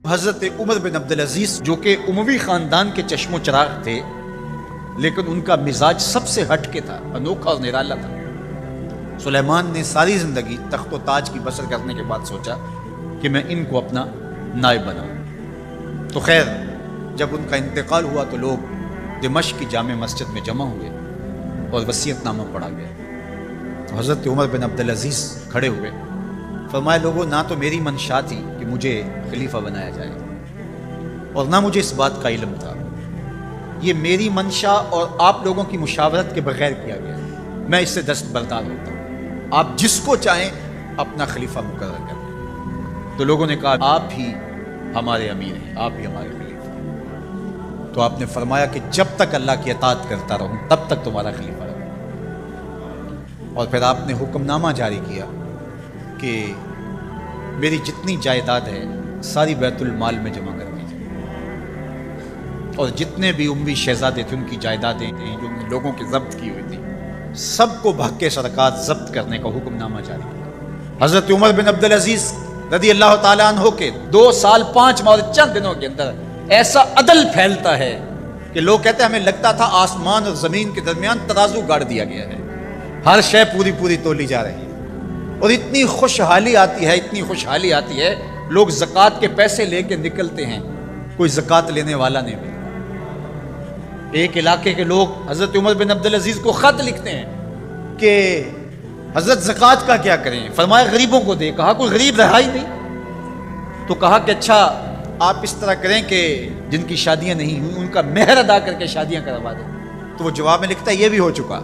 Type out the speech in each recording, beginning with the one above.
حضرت عمر بن عبدالعزیز جو کہ اموی خاندان کے چشم و چراغ تھے، لیکن ان کا مزاج سب سے ہٹ کے تھا، انوکھا اور نرالا تھا۔ سلیمان نے ساری زندگی تخت و تاج کی بسر کرنے کے بعد سوچا کہ میں ان کو اپنا نائب بناؤں۔ تو خیر جب ان کا انتقال ہوا تو لوگ دمشق کی جامع مسجد میں جمع ہوئے اور وصیت نامہ پڑھا گیا۔ تو حضرت عمر بن عبدالعزیز کھڑے ہوئے، فرمایا لوگوں نہ تو میری منشا تھی کہ مجھے خلیفہ بنایا جائے اور نہ مجھے اس بات کا علم تھا، یہ میری منشا اور آپ لوگوں کی مشاورت کے بغیر کیا گیا، میں اس سے دستبردار ہوتا ہوں، آپ جس کو چاہیں اپنا خلیفہ مقرر کریں۔ تو لوگوں نے کہا آپ ہی ہمارے امیر ہیں، آپ ہی ہمارے خلیفہ۔ تو آپ نے فرمایا کہ جب تک اللہ کی اطاعت کرتا رہوں تب تک تمہارا خلیفہ رہوں۔ اور پھر آپ نے حکم نامہ جاری کیا کہ میری جتنی جائیداد ہے ساری بیت المال میں جمع کر دیجیے، اور جتنے بھی اموی شہزادے تھے ان کی جائیدادیں تھیں جو ان لوگوں کی ضبط کی ہوئی تھی، سب کو بھگ کے سرکار ضبط کرنے کا حکم نامہ جاری کیا۔ حضرت عمر بن عبدالعزیز رضی اللہ تعالیٰ عنہ کے 2 سال 5 ماہ اور چند دنوں کے اندر ایسا عدل پھیلتا ہے کہ لوگ کہتے ہیں ہمیں لگتا تھا آسمان اور زمین کے درمیان ترازو گاڑ دیا گیا ہے، ہر شے پوری پوری تولی جا رہی ہے، اور اتنی خوشحالی آتی ہے، اتنی خوشحالی آتی ہے، لوگ زکوٰۃ کے پیسے لے کے نکلتے ہیں، کوئی زکوٰۃ لینے والا نہیں ملتا۔ ایک علاقے کے لوگ حضرت عمر بن عبدالعزیز کو خط لکھتے ہیں کہ حضرت زکوٰۃ کا کیا کریں؟ فرمایا غریبوں کو دے۔ کہا کوئی غریب رہا ہی نہیں، تو کہا کہ اچھا آپ اس طرح کریں کہ جن کی شادیاں نہیں ہوئی ان کا مہر ادا کر کے شادیاں کروا دیں۔ تو وہ جواب میں لکھتا ہے یہ بھی ہو چکا۔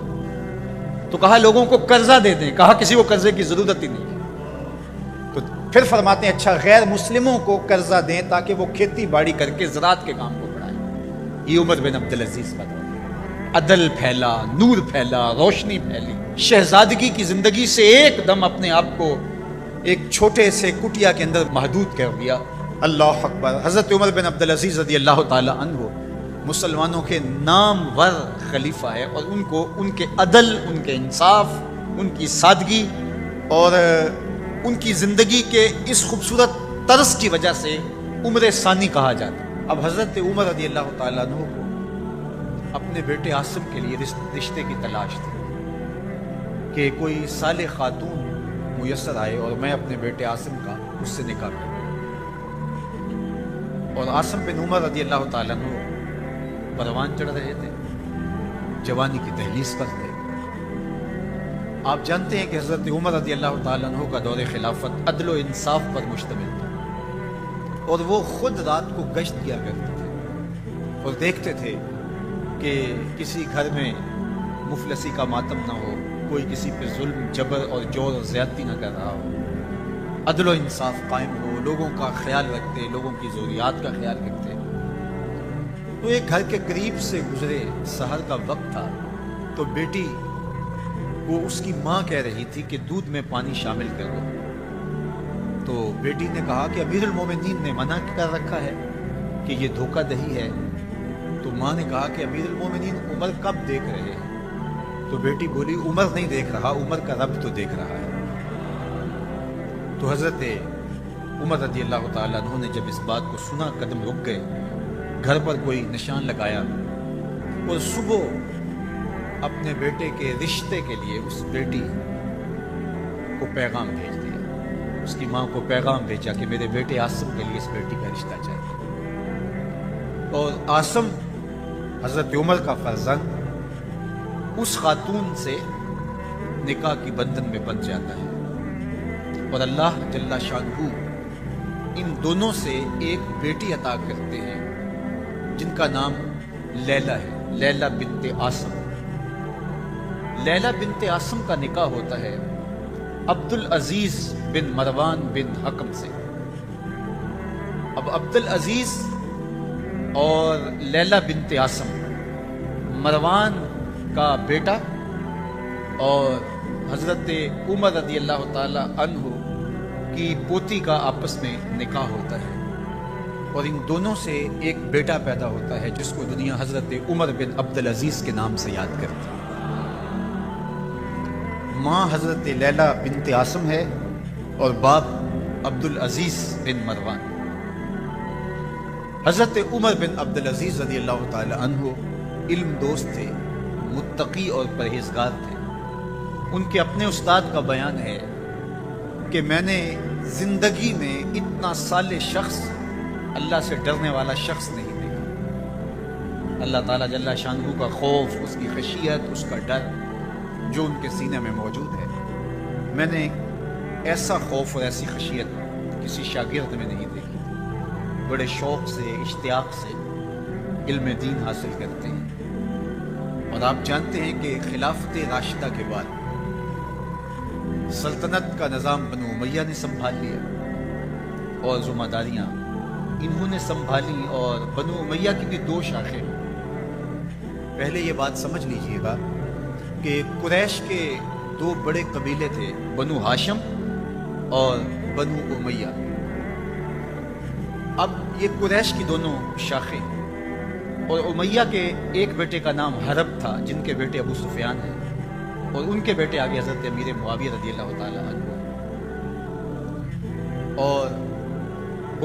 تو کہا لوگوں کو قرضہ دے دیں۔ کہا کسی کو قرضے کی ضرورت ہی نہیں ہے۔ تو پھر فرماتے ہیں اچھا غیر مسلموں کو قرضہ دیں تاکہ وہ کھیتی باڑی کر کے زراعت کے کام کو بڑھائیں۔ یہ عمر بن عبدالعزیز کا دور ہے۔ عدل پھیلا، نور پھیلا، روشنی پھیلی، شہزادگی کی زندگی سے ایک دم اپنے آپ کو ایک چھوٹے سے کٹیا کے اندر محدود کر دیا۔ اللہ اکبر۔ حضرت عمر بن عبدالعزیز رضی اللہ تعالی عنہ مسلمانوں کے نامور خلیفہ ہے، اور ان کو ان کے عدل، ان کے انصاف، ان کی سادگی اور ان کی زندگی کے اس خوبصورت طرز کی وجہ سے عمر ثانی کہا جاتا ہے۔ اب حضرت عمر رضی اللہ تعالیٰ عنہ کو اپنے بیٹے عاصم کے لیے رشتے کی تلاش تھی کہ کوئی صالح خاتون میسر آئے اور میں اپنے بیٹے عاصم کا اس سے نکاح کروں۔ اور عاصم بن عمر رضی اللہ تعالیٰ عنہ پروان چڑھ رہے تھے، جوانی کی دہلیز پر تھے۔ آپ جانتے ہیں کہ حضرت عمر رضی اللہ تعالیٰ عنہ کا دور خلافت عدل و انصاف پر مشتمل تھا، اور وہ خود رات کو گشت کیا کرتے تھے اور دیکھتے تھے کہ کسی گھر میں مفلسی کا ماتم نہ ہو، کوئی کسی پہ ظلم، جبر اور جور اور زیادتی نہ کر رہا ہو، عدل و انصاف قائم ہو، لوگوں کا خیال رکھتے، لوگوں کی ضروریات کا خیال رکھتے۔ تو ایک گھر کے قریب سے گزرے، سحر کا وقت تھا، تو بیٹی کو اس کی ماں کہہ رہی تھی کہ دودھ میں پانی شامل کرو۔ تو بیٹی نے کہا کہ امیر المومنین نے منع کر رکھا ہے کہ یہ دھوکہ دہی ہے۔ تو ماں نے کہا کہ امیر المومنین عمر کب دیکھ رہے ہیں؟ تو بیٹی بولی عمر نہیں دیکھ رہا، عمر کا رب تو دیکھ رہا ہے۔ تو حضرت عمر رضی اللہ تعالیٰ عنہ نے جب اس بات کو سنا قدم رک گئے، گھر پر کوئی نشان لگایا اور صبح اپنے بیٹے کے رشتے کے لیے اس بیٹی کو پیغام بھیج دیا، اس کی ماں کو پیغام بھیجا کہ میرے بیٹے عاصم کے لیے اس بیٹی کا رشتہ چاہیے۔ اور عاصم حضرت عمر کا فرزند اس خاتون سے نکاح کی بندھن میں بندھ جاتا ہے، اور اللہ جل شانہ ان دونوں سے ایک بیٹی عطا کرتے ہیں جن کا نام لیلہ ہے، لیلہ بنت عاصم۔ لیلہ بنت عاصم کا نکاح ہوتا ہے عبدالعزیز بن مروان بن حکم سے۔ اب عبدالعزیز اور لیلہ بنت عاصم مروان کا بیٹا اور حضرت عمر رضی اللہ تعالی عنہ کی پوتی کا آپس میں نکاح ہوتا ہے، اور ان دونوں سے ایک بیٹا پیدا ہوتا ہے جس کو دنیا حضرت عمر بن عبدالعزیز کے نام سے یاد کرتی ہے۔ ماں حضرت لیلہ بنت عاصم ہے اور باپ عبدالعزیز بن مروان۔ حضرت عمر بن عبدالعزیز رضی اللہ تعالی عنہ علم دوست تھے، متقی اور پرہیزگار تھے۔ ان کے اپنے استاد کا بیان ہے کہ میں نے زندگی میں اتنا صالح شخص، اللہ سے ڈرنے والا شخص نہیں دیکھا۔ اللہ تعالیٰ جل شانہ کا خوف، اس کی خشیت، اس کا ڈر جو ان کے سینے میں موجود ہے، میں نے ایسا خوف اور ایسی خشیت کسی شاگرد میں نہیں دیکھی۔ بڑے شوق سے، اشتیاق سے علم دین حاصل کرتے ہیں۔ اور آپ جانتے ہیں کہ خلافت راشدہ کے بعد سلطنت کا نظام بنو امیہ نے سنبھال لیا اور ذمہ داریاں انہوں نے سنبھالی، اور بنو امیہ کی بھی دو شاخیں۔ پہلے یہ بات سمجھ لیجئے گا کہ قریش کے دو بڑے قبیلے تھے، بنو ہاشم اور بنو امیہ۔ اب یہ قریش کی دونوں شاخیں، اور امیہ کے ایک بیٹے کا نام حرب تھا جن کے بیٹے ابو سفیان ہیں، اور ان کے بیٹے آگے حضرت امیر معاویہ رضی اللہ تعالی عنہ، اور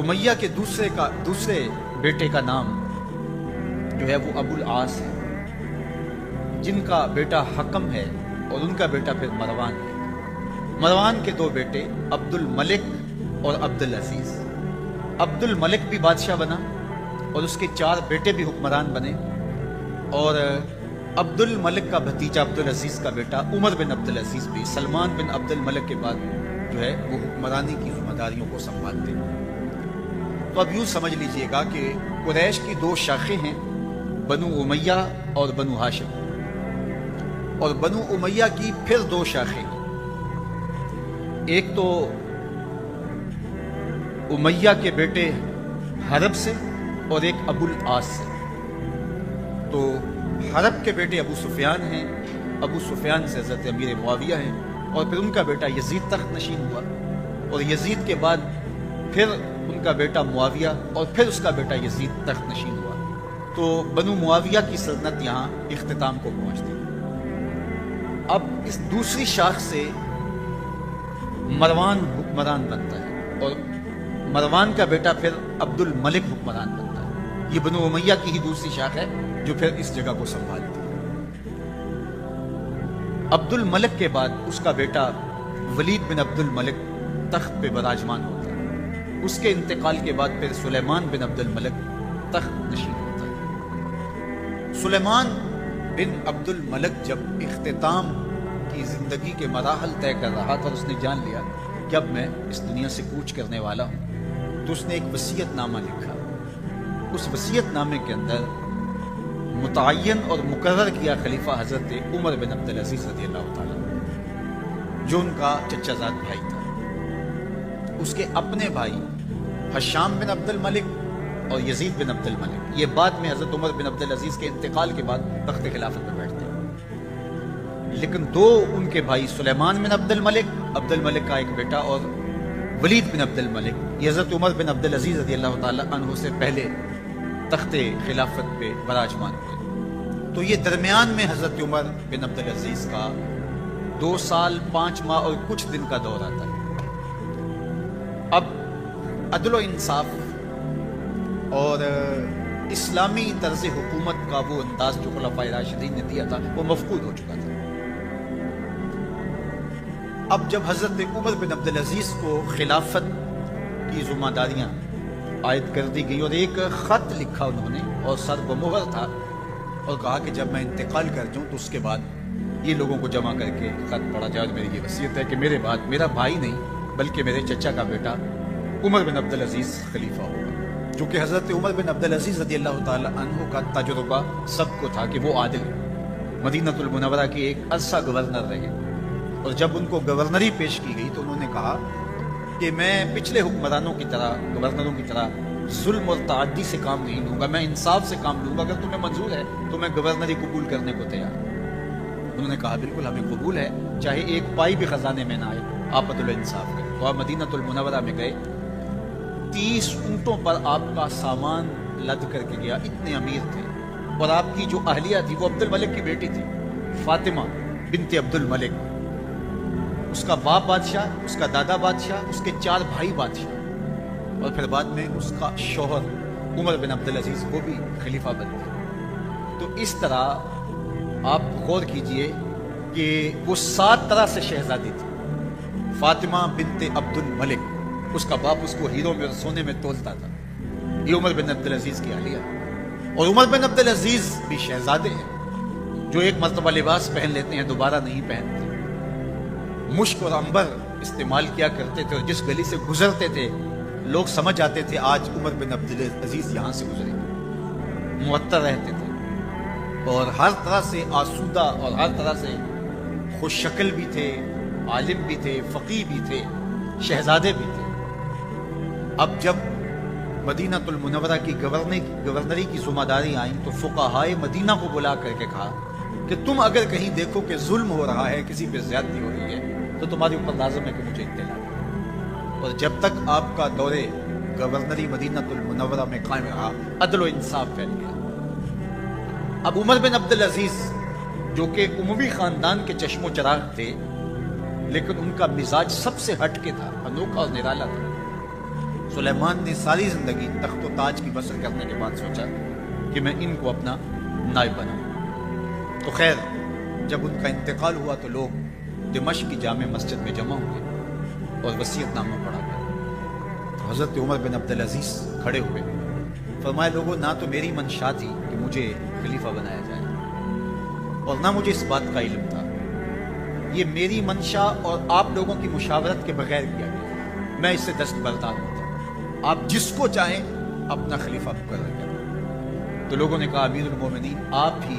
امیہ کے دوسرے بیٹے کا نام جو ہے وہ ابو العاص ہے، جن کا بیٹا حکم ہے اور ان کا بیٹا پھر مروان ہے۔ مروان کے دو بیٹے عبد الملک اور عبد العزیز۔ عبد الملک بھی بادشاہ بنا اور اس کے 4 بیٹے بھی حکمران بنے، اور عبد الملک کا بھتیجا عبد العزیز کا بیٹا عمر بن عبد العزیز بھی سلمان بن عبد الملک کے بعد جو ہے وہ حکمرانی کی ذمہ داریوں کو سنبھالتے ہیں۔ تو اب یوں سمجھ لیجئے گا کہ قریش کی 2 شاخیں ہیں، بنو امیہ اور بنو ہاشم، اور بنو امیہ کی پھر 2 شاخیں ہیں، ایک تو امیہ کے بیٹے حرب سے اور ایک ابو العاص سے۔ تو حرب کے بیٹے ابو سفیان ہیں، ابو سفیان سے حضرت امیر معاویہ ہیں، اور پھر ان کا بیٹا یزید تخت نشین ہوا، اور یزید کے بعد پھر ان کا بیٹا معاویہ، اور پھر اس کا بیٹا یزید تخت نشین ہوا۔ تو بنو معاویہ کی سلطنت یہاں اختتام کو پہنچتی ہے۔ اب اس دوسری شاخ سے مروان حکمران بنتا ہے، اور مروان کا بیٹا پھر عبد الملک حکمران بنتا ہے۔ یہ بنو امیہ کی ہی دوسری شاخ ہے جو پھر اس جگہ کو سنبھالتی ہے۔ عبد الملک کے بعد اس کا بیٹا ولید بن عبد الملک تخت پہ براجمان ہوتا ہے۔ اس کے انتقال کے بعد پھر سلیمان بن عبد الملک تخت نشین ہوتا ہے۔ سلیمان بن عبد الملک جب اختتام کی زندگی کے مراحل طے کر رہا تھا، اس نے جان لیا کہ اب میں اس دنیا سے کوچ کرنے والا ہوں، تو اس نے ایک وصیت نامہ لکھا۔ اس وصیت نامے کے اندر متعین اور مقرر کیا خلیفہ حضرت عمر بن عبدالعزیز رضی اللہ تعالیٰ جو ان کا چچا زاد بھائی تھا۔ اس کے اپنے بھائی ہشام بن عبد الملک اور یزید بن عبد الملک، یہ بعد میں حضرت عمر بن عبدالعزیز کے انتقال کے بعد تخت خلافت پر بیٹھتے ہیں، لیکن 2 ان کے بھائی سلیمان بن عبد الملک کا ایک بیٹا، اور ولید بن عبد الملک، یہ حضرت عمر بن عبدالعزیز رضی اللہ تعالیٰ عنہ سے پہلے تخت خلافت پہ براجمان ہوئے۔ تو یہ درمیان میں حضرت عمر بن عبدالعزیز کا 2 سال 5 ماہ اور کچھ دن کا دور آتا ہے۔ اب عدل و انصاف اور اسلامی طرز حکومت کا وہ انداز جو خلفائے راشدین نے دیا تھا وہ مفقود ہو چکا تھا۔ اب جب حضرت عمر بن عبدالعزیز کو خلافت کی ذمہ داریاں عائد کر دی گئی، اور ایک خط لکھا انہوں نے اور سر بمہر تھا، اور کہا کہ جب میں انتقال کر جاؤں تو اس کے بعد یہ لوگوں کو جمع کر کے خط پڑھا جائے، اور میری یہ وصیت ہے کہ میرے بعد میرا بھائی نہیں بلکہ میرے چچا کا بیٹا عمر بن عبدالعزیز خلیفہ ہوگا، جو کہ حضرت عمر بن عبدالعزیز رضی اللہ تعالی عنہ کا تجربہ سب کو تھا کہ وہ عادل مدینہ المنورہ کے ایک عرصہ گورنر رہے، اور جب ان کو گورنری پیش کی گئی تو انہوں نے کہا کہ میں پچھلے حکمرانوں کی طرح، گورنروں کی طرح ظلم اور تعدی سے کام نہیں لوں گا، میں انصاف سے کام لوں گا، اگر تمہیں منظور ہے تو میں گورنری قبول کرنے کو تیار ہوں۔ انہوں نے کہا بالکل ہمیں قبول ہے، چاہے ایک پائی بھی خزانے میں نہ آئے، آپ عدل و انصاف کریں۔ تو آپ مدینہ المنورہ میں گئے، 30 اونٹوں پر آپ کا سامان لد کر کے گیا، اتنے امیر تھے، اور آپ کی جو اہلیہ تھی وہ عبد الملک کی بیٹی تھی، فاطمہ بنت عبد الملک، اس کا باپ بادشاہ، اس کا دادا بادشاہ، اس کے 4 بھائی بادشاہ، اور پھر بعد میں اس کا شوہر عمر بن عبدالعزیز وہ بھی خلیفہ بنتے. تو اس طرح آپ غور کیجئے کہ وہ 7 طرح سے شہزادی تھی. فاطمہ بنت عبد الملک، اس کا باپ اس کو ہیروں میں اور سونے میں تولتا تھا. یہ عمر بن عبدالعزیز کی اہلیہ. اور عمر بن عبدالعزیز بھی شہزادے ہیں جو ایک مرتبہ لباس پہن لیتے ہیں دوبارہ نہیں پہنتے. مشک اور عنبر استعمال کیا کرتے تھے اور جس گلی سے گزرتے تھے لوگ سمجھ آتے تھے آج عمر بن عبدالعزیز یہاں سے گزرے. معطر رہتے تھے اور ہر طرح سے آسودہ اور ہر طرح سے خوش شکل بھی تھے، عالم بھی تھے، فقیہ بھی تھے، شہزادے بھی تھے. اب جب مدینہ المنورہ کی گورنری کی ذمہ داری آئیں تو فقہائے مدینہ کو بلا کر کے کہا کہ تم اگر کہیں دیکھو کہ ظلم ہو رہا ہے، کسی پہ زیادتی ہو رہی ہے تو تمہارے اوپر لازم ہے کہ مجھے اطلاع دو. اور جب تک آپ کا دور گورنری مدینہ المنورہ میں قائم رہا عدل و انصاف پھیل گیا. اب عمر بن عبدالعزیز جو کہ اموی خاندان کے چشم و چراغ تھے لیکن ان کا مزاج سب سے ہٹ کے تھا، انوکھا اور نرالا تھا. سلیمان نے ساری زندگی تخت و تاج کی بسر کرنے کے بعد سوچا کہ میں ان کو اپنا نائب بناؤں. تو خیر جب ان کا انتقال ہوا تو لوگ دمشق کی جامع مسجد میں جمع ہوئے اور وصیت نامہ پڑھا گیا. حضرت عمر بن عبدالعزیز کھڑے ہوئے، فرمائے لوگوں نہ تو میری منشا تھی کہ مجھے خلیفہ بنایا جائے اور نہ مجھے اس بات کا علم تھا. یہ میری منشا اور آپ لوگوں کی مشاورت کے بغیر کیا گیا. میں اس سے دستبردار ہوں. آپ جس کو چاہیں اپنا خلیفہ مقرر کریں. تو لوگوں نے کہا امیر المومنین آپ ہی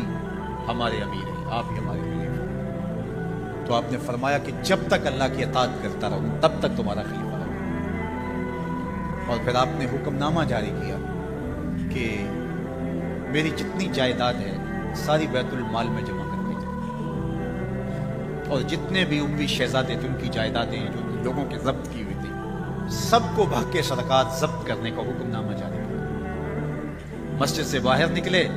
ہمارے امیر ہیں، آپ ہی ہمارے خلیفہ. تو آپ نے فرمایا کہ جب تک اللہ کی اطاعت کرتا رہوں تب تک تمہارا خلیفہ رہوں. اور پھر آپ نے حکم نامہ جاری کیا کہ میری جتنی جائیداد ہے ساری بیت المال میں جمع کر دی جائے اور جتنے بھی اموی شہزادے تھے ان کی جائیدادیں جو لوگوں کے ضبط کی ہوئی تھی سب کو بھاگ کے صدقات ضبط کرنے کا حکم نامہ جاری کیا. مسجد سے باہر نکلے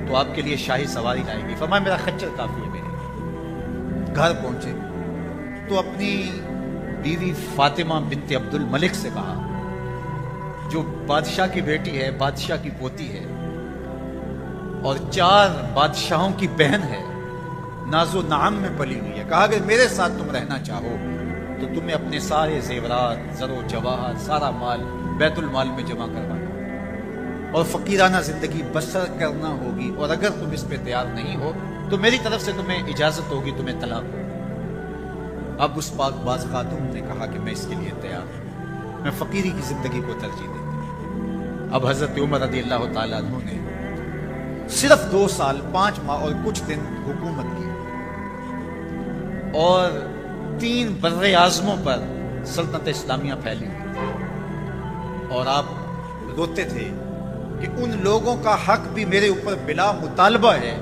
تو آپ کے لیے شاہی سواری لائے گی. فرمایا میرا خچر کافی ہے میرے. گھر پہنچے تو اپنی بیوی فاطمہ بنت عبد الملک سے کہا جو بادشاہ کی بیٹی ہے، بادشاہ کی پوتی ہے اور 4 بادشاہوں کی بہن ہے، ناز و نعم میں پلی ہوئی ہے. کہا کہ میرے ساتھ تم رہنا چاہو تو تمہیں اپنے سارے زیورات، زر و جواہر، سارا مال بیت المال میں جمع کروانا اور فقیرانہ زندگی بسر کرنا ہوگی. اور اگر تم اس پہ تیار نہیں ہو تو میری طرف سے تمہیں اجازت ہوگی، تمہیں طلاق ہوگی. اب اس پاک باز خاتون نے کہا کہ میں اس کے لیے تیار ہوں، میں فقیری کی زندگی کو ترجیح دیتی ہوں. اب حضرت عمر رضی اللہ تعالیٰ عنہ نے صرف 2 سال 5 ماہ اور کچھ دن حکومت کی اور 3 بر اعظموں پر سلطنت اسلامیہ پھیلی ہوئی تھی. اور آپ روتے تھے کہ ان لوگوں کا حق بھی میرے اوپر بلا مطالبہ ہے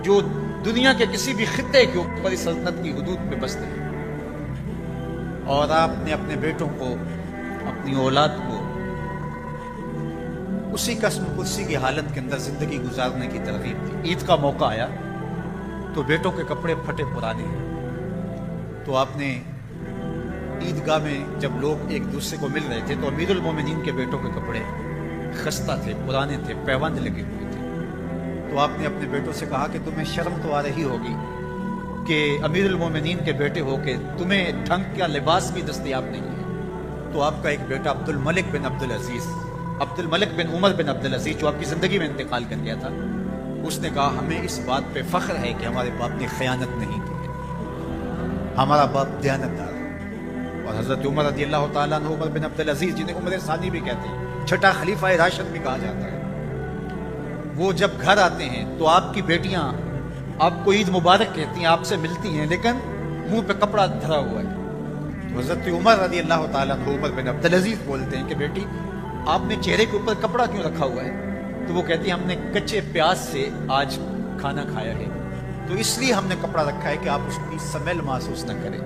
جو دنیا کے کسی بھی خطے کے اوپر اس سلطنت کی حدود میں بستے ہیں. اور آپ نے اپنے بیٹوں کو، اپنی اولاد کو اسی قسم کرسی کی حالت کے اندر زندگی گزارنے کی ترغیب دی. عید کا موقع آیا تو بیٹوں کے کپڑے پھٹے پرانے ہیں تو آپ نے عیدگاہ میں جب لوگ ایک دوسرے کو مل رہے تھے تو امیر المومنین کے بیٹوں کے کپڑے خستہ تھے، پرانے تھے، پیوند لگے ہوئے تھے. تو آپ نے اپنے بیٹوں سے کہا کہ تمہیں شرم تو آ رہی ہوگی کہ امیر المومنین کے بیٹے ہو کے تمہیں ڈھنگ کا لباس بھی دستیاب نہیں ہے. تو آپ کا ایک بیٹا عبد الملک بن عبدالعزیز، عبد الملک بن عمر بن عبدالعزیز جو آپ کی زندگی میں انتقال کر گیا تھا، اس نے کہا ہمیں اس بات پہ فخر ہے کہ ہمارے باپ نے خیانت نہیں کی ہے، ہمارا باپ دیانتدار. اور حضرت عمر رضی اللہ تعالیٰ عنہ عمر بن عبدالعزیز جنہیں عمر ثانی بھی کہتے ہیں، چھٹا خلیفہ راشد بھی کہا جاتا ہے، وہ جب گھر آتے ہیں تو آپ کی بیٹیاں آپ کو عید مبارک کہتی ہیں، آپ سے ملتی ہیں لیکن منہ پہ کپڑا دھرا ہوا ہے. تو حضرت عمر رضی اللہ تعالیٰ عنہ عمر بن عبدالعزیز بولتے ہیں کہ بیٹی آپ نے چہرے کے اوپر کپڑا کیوں رکھا ہوا ہے؟ تو وہ کہتی ہیں ہم نے کچے پیاز سے آج کھانا کھایا ہے تو اس لیے ہم نے کپڑا رکھا ہے کہ آپ اس کی سمیل محسوس نہ کریں.